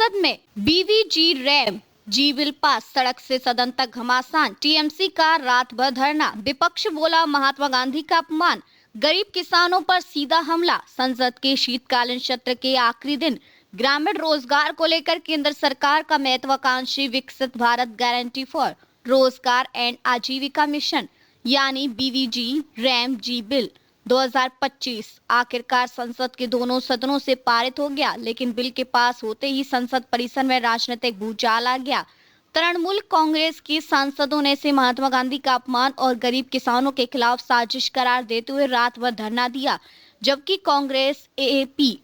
संसद में BVG RAM जी bill pass, सड़क से सदन तक घमासान, टीएमसी का रात भर धरना, विपक्ष बोला महात्मा गांधी का अपमान, गरीब किसानों पर सीधा हमला। संसद के शीतकालीन सत्र के आखिरी दिन ग्रामीण रोजगार को लेकर केंद्र सरकार का महत्वाकांक्षी विकसित भारत गारंटी फॉर रोजगार एंड आजीविका मिशन यानी बीवीजी रैम जी बिल 2025 आखिरकार संसद के दोनों सदनों से पारित हो गया, लेकिन बिल के पास होते ही संसद परिसर में राजनीतिक भूचाल आ गया। तृणमूल कांग्रेस के सांसदों ने इसे महात्मा गांधी का अपमान और गरीब किसानों के खिलाफ साजिश करार देते हुए रात भर धरना दिया, जबकि कांग्रेस, एएपी,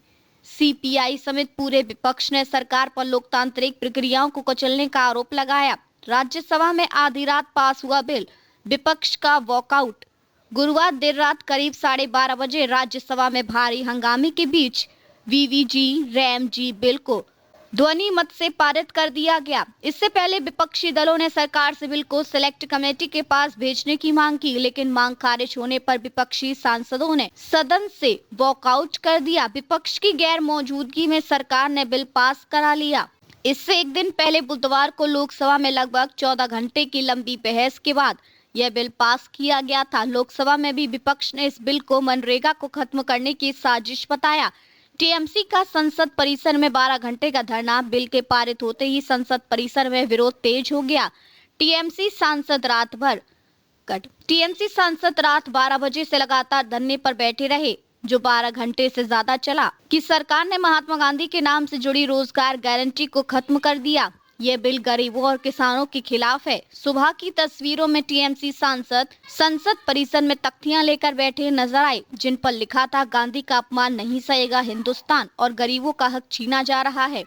सीपीआई समेत पूरे विपक्ष ने सरकार पर लोकतांत्रिक प्रक्रियाओं को कुचलने का आरोप लगाया। राज्यसभा में आधी रात पास हुआ बिल, विपक्ष का वॉकआउट। गुरुवार देर रात करीब 12:30 बजे राज्यसभा में भारी हंगामे के बीच बीवीजी रैम जी बिल को ध्वनि मत से पारित कर दिया गया। इससे पहले विपक्षी दलों ने सरकार से बिल को सिलेक्ट कमेटी के पास भेजने की मांग की, लेकिन मांग खारिज होने पर विपक्षी सांसदों ने सदन से वॉकआउट कर दिया। विपक्ष की गैर मौजूदगी में सरकार ने बिल पास करा लिया। इससे एक दिन पहले बुधवार को लोकसभा में लगभग 14 घंटे की लंबी बहस के बाद यह बिल पास किया गया था। लोकसभा में भी विपक्ष ने इस बिल को मनरेगा को खत्म करने की साजिश बताया। टीएमसी का संसद परिसर में 12 घंटे का धरना, बिल के पारित होते ही संसद परिसर में विरोध तेज हो गया। टीएमसी सांसद रात 12 बजे से लगातार धरने पर बैठे रहे, जो 12 घंटे से ज्यादा चला, कि सरकार ने महात्मा गांधी के नाम से जुड़ी रोजगार गारंटी को खत्म कर दिया। यह बिल गरीबों और किसानों के खिलाफ है। सुबह की तस्वीरों में टीएमसी सांसद संसद परिसर में तख्तियां लेकर बैठे नजर आए, जिन पर लिखा था, गांधी का अपमान नहीं सहेगा हिंदुस्तान और गरीबों का हक छीना जा रहा है।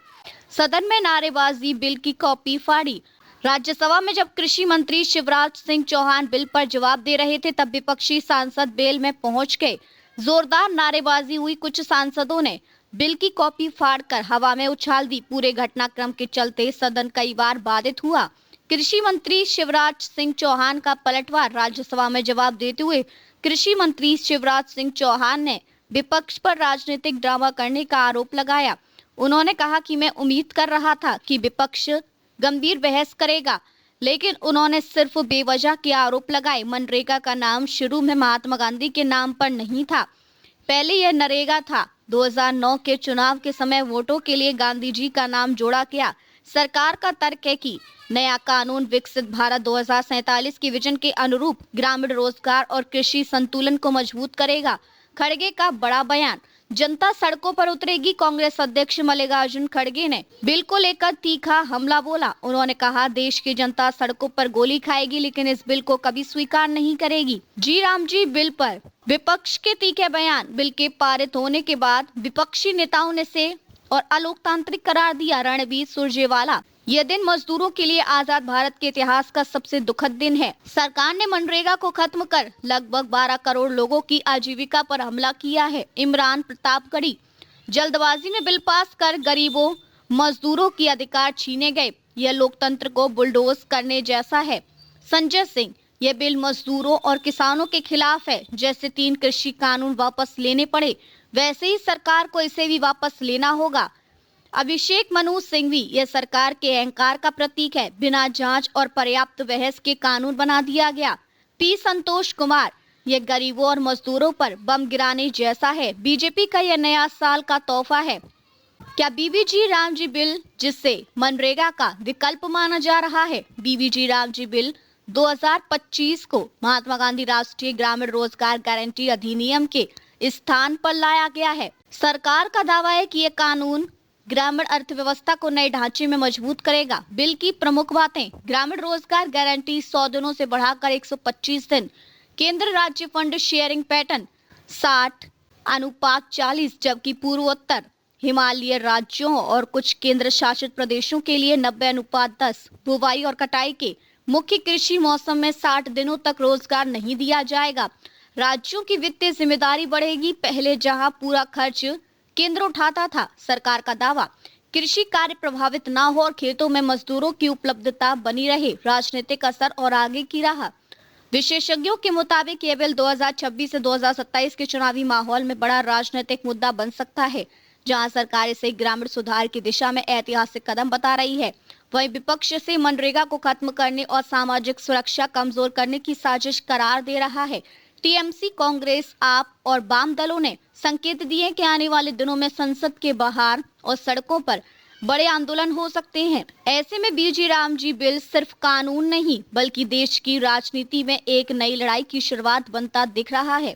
सदन में नारेबाजी, बिल की कॉपी फाड़ी। राज्यसभा में जब कृषि मंत्री शिवराज सिंह चौहान बिल पर जवाब दे रहे थे, तब विपक्षी सांसद बेल में पहुंच गए। जोरदार नारेबाजी हुई। कुछ सांसदों ने बिल की कॉपी फाड़कर हवा में उछाल दी। पूरे घटनाक्रम के चलते सदन कई बार बाधित हुआ। कृषि मंत्री शिवराज सिंह चौहान का पलटवार। राज्यसभा में जवाब देते हुए कृषि मंत्री शिवराज सिंह चौहान ने विपक्ष पर राजनीतिक ड्रामा करने का आरोप लगाया। उन्होंने कहा कि मैं उम्मीद कर रहा था कि विपक्ष गंभीर बहस करेगा, लेकिन उन्होंने सिर्फ बेवजह के आरोप लगाए। मनरेगा का नाम शुरू में महात्मा गांधी के नाम पर नहीं था, पहले यह नरेगा था। 2009 के चुनाव के समय वोटों के लिए गांधी जी का नाम जोड़ा गया। सरकार का तर्क है कि नया कानून विकसित भारत 2047 के विजन के अनुरूप ग्रामीण रोजगार और कृषि संतुलन को मजबूत करेगा। खड़गे का बड़ा बयान, जनता सड़कों पर उतरेगी। कांग्रेस अध्यक्ष मल्लिकार्जुन खड़गे ने बिल को लेकर तीखा हमला बोला। उन्होंने कहा, देश की जनता सड़कों पर गोली खाएगी, लेकिन इस बिल को कभी स्वीकार नहीं करेगी। जी राम जी बिल पर विपक्ष के तीखे बयान। बिल के पारित होने के बाद विपक्षी नेताओं ने इसे और अलोकतांत्रिक करार दिया। रणबीर सुरजेवाला, यह दिन मजदूरों के लिए आजाद भारत के इतिहास का सबसे दुखद दिन है। सरकार ने मनरेगा को खत्म कर लगभग 12 करोड़ लोगों की आजीविका पर हमला किया है। इमरान प्रतापगढ़ी, जल्दबाजी में बिल पास कर गरीबों मजदूरों की अधिकार छीने गए, यह लोकतंत्र को बुलडोज करने जैसा है। संजय सिंह, यह बिल मजदूरों और किसानों के खिलाफ है। जैसे 3 कृषि कानून वापस लेने पड़े, वैसे ही सरकार को इसे भी वापस लेना होगा। अभिषेक मनु सिंघवी, यह सरकार के अहंकार का प्रतीक है। बिना जांच और पर्याप्त बहस के कानून बना दिया गया। पी संतोष कुमार, यह गरीबों और मजदूरों पर बम गिराने जैसा है। बीजेपी का यह नया साल का तोहफा है। क्या बीवीजी राम जी बिल, जिससे मनरेगा का विकल्प माना जा रहा है, बीवीजी राम जी बिल 2025 को महात्मा गांधी राष्ट्रीय ग्रामीण रोजगार गारंटी अधिनियम के स्थान पर लाया गया है। सरकार का दावा है कि यह कानून ग्रामीण अर्थव्यवस्था को नए ढांचे में मजबूत करेगा। बिल की प्रमुख बातें, ग्रामीण रोजगार गारंटी 100 दिनों से बढ़ाकर 125 दिन। केंद्र राज्य फंड शेयरिंग पैटर्न 60:40, जबकि पूर्वोत्तर हिमालयी राज्यों और कुछ केंद्र शासित प्रदेशों के लिए 90:10। बुवाई और कटाई के मुख्य कृषि मौसम में 60 दिनों तक रोजगार नहीं दिया जाएगा। राज्यों की वित्तीय जिम्मेदारी बढ़ेगी। पहले जहां पूरा खर्च केंद्र उठाता था, सरकार का दावा, कृषि कार्य प्रभावित ना हो और खेतों में मजदूरों की उपलब्धता बनी रहे। राजनीतिक असर और आगे की राह, विशेषज्ञों के मुताबिक यह बिल 2026 से 2027 के चुनावी माहौल में बड़ा राजनीतिक मुद्दा बन सकता है। जहां सरकार इसे ग्रामीण सुधार की दिशा में ऐतिहासिक कदम बता रही है। वहीं विपक्ष से मनरेगा को खत्म करने और सामाजिक सुरक्षा कमजोर करने की साजिश करार दे रहा है। टीएमसी, कांग्रेस, आप और वाम दलों ने संकेत दिए कि आने वाले दिनों में संसद के बाहर और सड़कों पर बड़े आंदोलन हो सकते हैं। ऐसे में बीजी रामजी बिल सिर्फ कानून नहीं बल्कि देश की राजनीति में एक नई लड़ाई की शुरुआत बनता दिख रहा है।